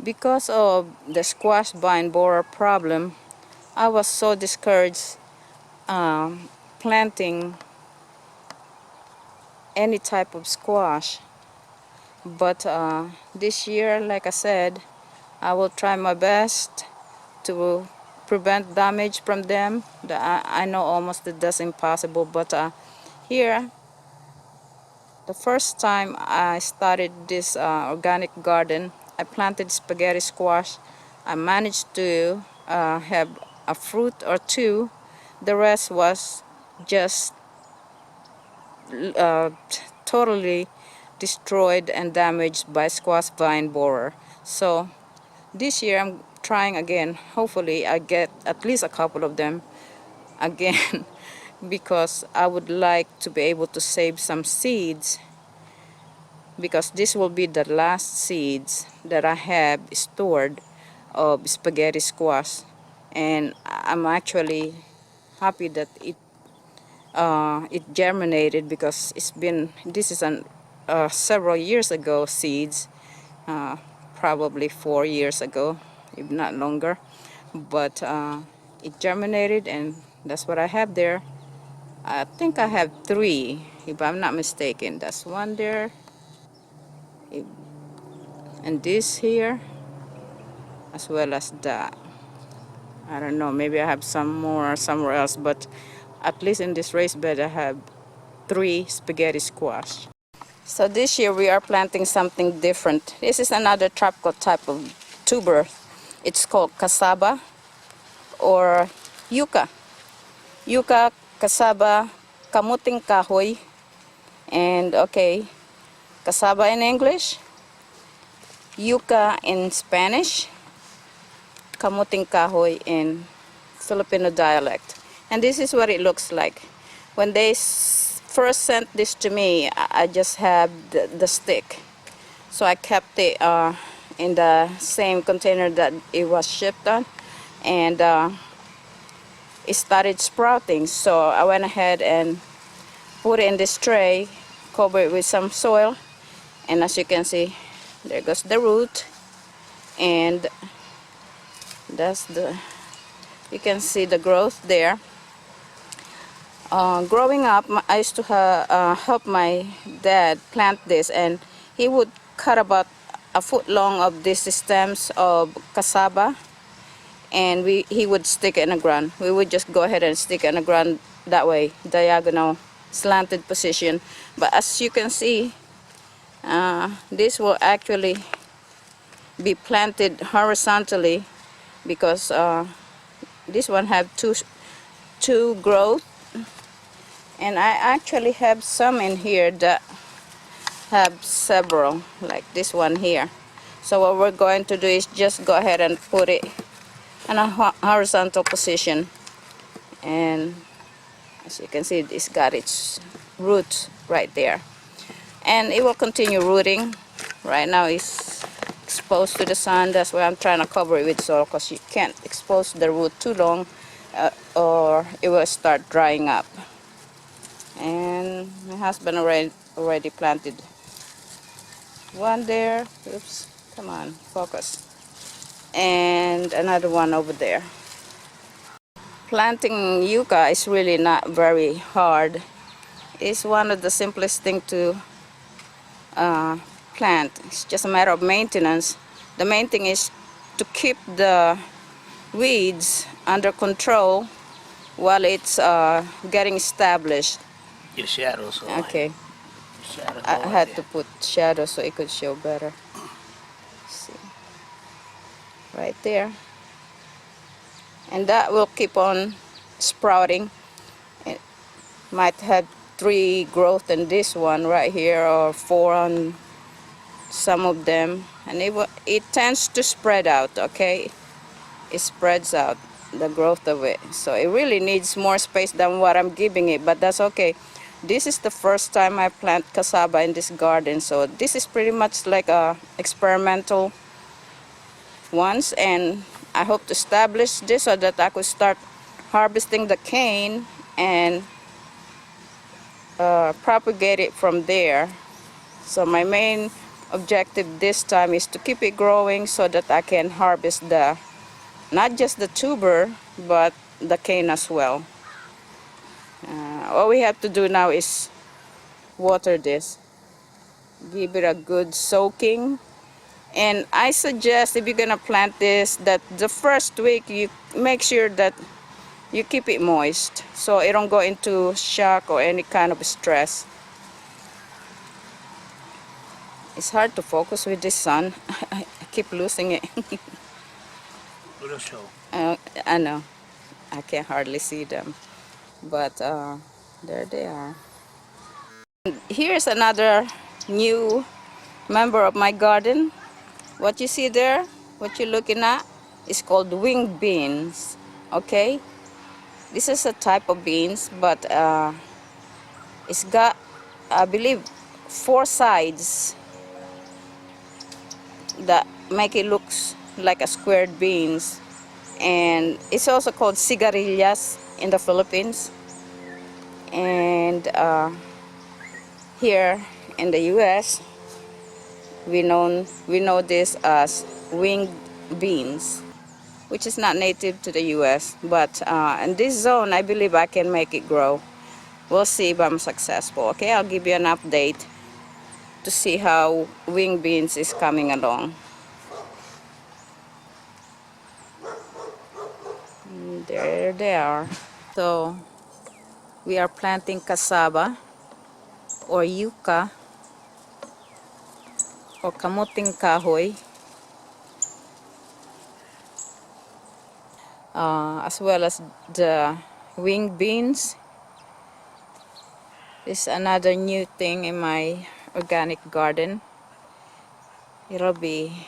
Because of the squash vine borer problem, I was so discouraged planting any type of squash. But this year, like I said, I will try my best to prevent damage from them. I know almost that's impossible, but here, the first time I started this organic garden, I planted spaghetti squash. I managed to have a fruit or two. The rest was just uh, totally destroyed and damaged by squash vine borer. So this year I'm trying again. Hopefully I get at least a couple of them again because I would like to be able to save some seeds, because this will be the last seeds that I have stored of spaghetti squash. And I'm actually happy that it germinated, because this is several years ago seeds, uh, probably 4 years ago, if not longer. But it germinated, and that's what I have there. I think I have three, if I'm not mistaken. That's one there, and this here, as well as that. I don't know, maybe I have some more somewhere else, but at least in this raised bed I have three spaghetti squash. So this year we are planting something different. This is another tropical type of tuber. It's called cassava or yuca. Yuca, cassava, kamuting kahoy, and okay, cassava in English, yuca in Spanish, kamuting kahoy in Filipino dialect. And this is what it looks like. When they first sent this to me, I just had the stick. So I kept it in the same container that it was shipped on, and it started sprouting. So I went ahead and put it in this tray, cover it with some soil, and as you can see, there goes the root, and you can see the growth there. Growing up, I used to help my dad plant this, and he would cut about a foot long of these stems of cassava, and he would stick it in the ground. We would just go ahead and stick it in the ground that way, diagonal, slanted position. But as you can see, this will actually be planted horizontally, because this one have two growth, and I actually have some in here that have several, like this one here. So what we're going to do is just go ahead and put it in a horizontal position, and as you can see, it's got its roots right there, and it will continue rooting. Right now it's exposed to the sun. That's why I'm trying to cover it with soil, because you can't expose the root too long or it will start drying up. And my husband already planted one there. Oops, come on, focus. And another one over there. Planting yucca is really not very hard. It's one of the simplest things to plant. It's just a matter of maintenance. The main thing is to keep the weeds under control while it's getting established. Your shadows. Okay. I had to put shadow so it could show better. See, right there, and that will keep on sprouting. It might have 3 growth in this one right here, or 4 on some of them, and it tends to spread out. Okay, it spreads out, the growth of it, so it really needs more space than what I'm giving it, but that's okay. This is the first time I plant cassava in this garden, so this is pretty much like a experimental ones, and I hope to establish this so that I could start harvesting the cane and propagate it from there. So my main objective this time is to keep it growing so that I can harvest the not just the tuber but the cane as well. All we have to do now is water this, give it a good soaking. And I suggest if you're gonna plant this that the first week you make sure that you keep it moist so it don't go into shock or any kind of stress. It's hard to focus with this sun. I keep losing it. Little show. I know. I can hardly see them. But there they are. Here's another new member of my garden. What you see there, what you're looking at, is called winged beans. Okay? This is a type of beans, but it's got, I believe, 4 sides that make it looks like a squared beans. And it's also called cigarillas in the Philippines. And here in the US, we know this as winged beans, which is not native to the US. But in this zone, I believe I can make it grow. We'll see if I'm successful. Okay, I'll give you an update to see how winged beans is coming along. And there they are. So we are planting cassava or yuca or kamuting kahoy, as well as the winged beans. This is another new thing in my organic garden. It'll be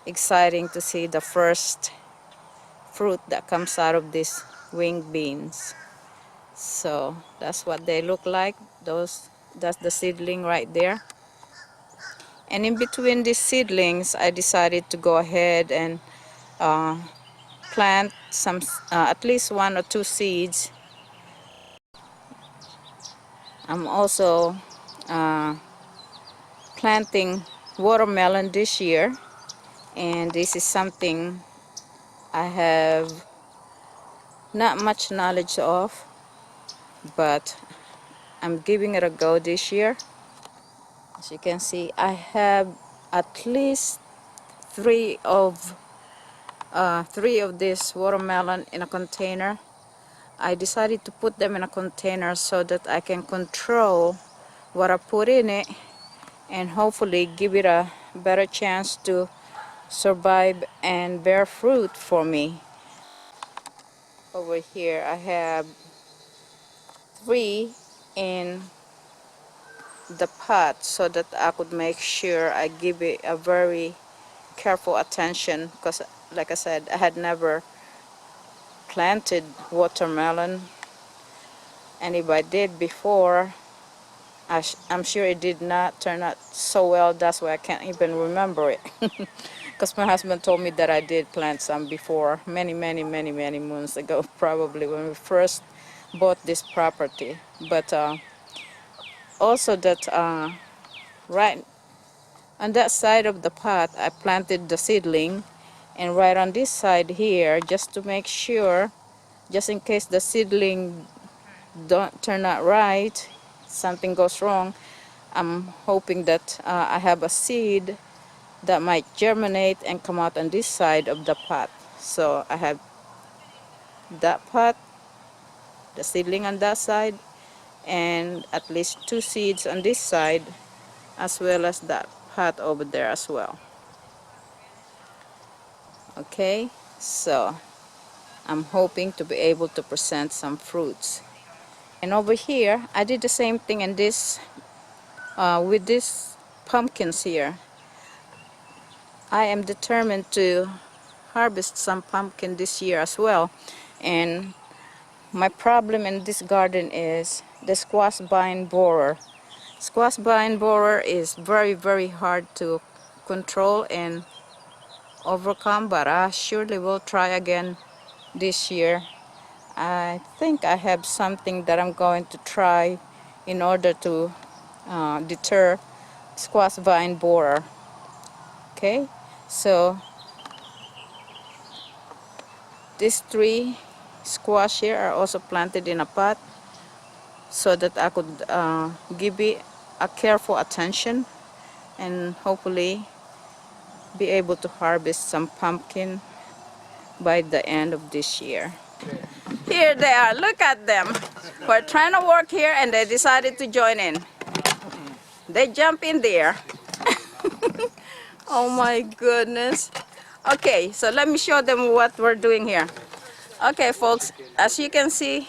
exciting to see the first fruit that comes out of these winged beans. So that's what they look like. That's the seedling right there. And in between these seedlings, I decided to go ahead and plant some, at least 1 or 2 seeds. I'm also planting watermelon this year, and this is something I have not much knowledge of, but I'm giving it a go this year. As you can see, I have at least three of this watermelon in a container. I decided to put them in a container so that I can control what I put in it and hopefully give it a better chance to survive and bear fruit for me. Over here I have 3 in the pot so that I could make sure I give it a very careful attention, because like I said, I had never planted watermelon, and if I did before, I'm sure it did not turn out so well. That's why I can't even remember it. Because my husband told me that I did plant some before, many months ago, probably when we first bought this property. But also that right on that side of the pot, I planted the seedling, and right on this side here, just to make sure, just in case the seedling don't turn out right, something goes wrong, I'm hoping that I have a seed that might germinate and come out on this side of the pot. So I have that pot, the seedling on that side, and at least 2 seeds on this side, as well as that pot over there as well. Okay, so I'm hoping to be able to present some fruits. And over here, I did the same thing in this with these pumpkins here. I am determined to harvest some pumpkin this year as well. And my problem in this garden is the squash vine borer. Squash vine borer is very hard to control and overcome, but I surely will try again this year. I think I have something that I'm going to try in order to deter squash vine borer. Okay, so these 3 squash here are also planted in a pot so that I could give it a careful attention and hopefully be able to harvest some pumpkin by the end of this year. Here they are, look at them. We're trying to work here and they decided to join in. They jump in there. Oh my goodness. Okay, so let me show them what we're doing here. Okay folks, as you can see,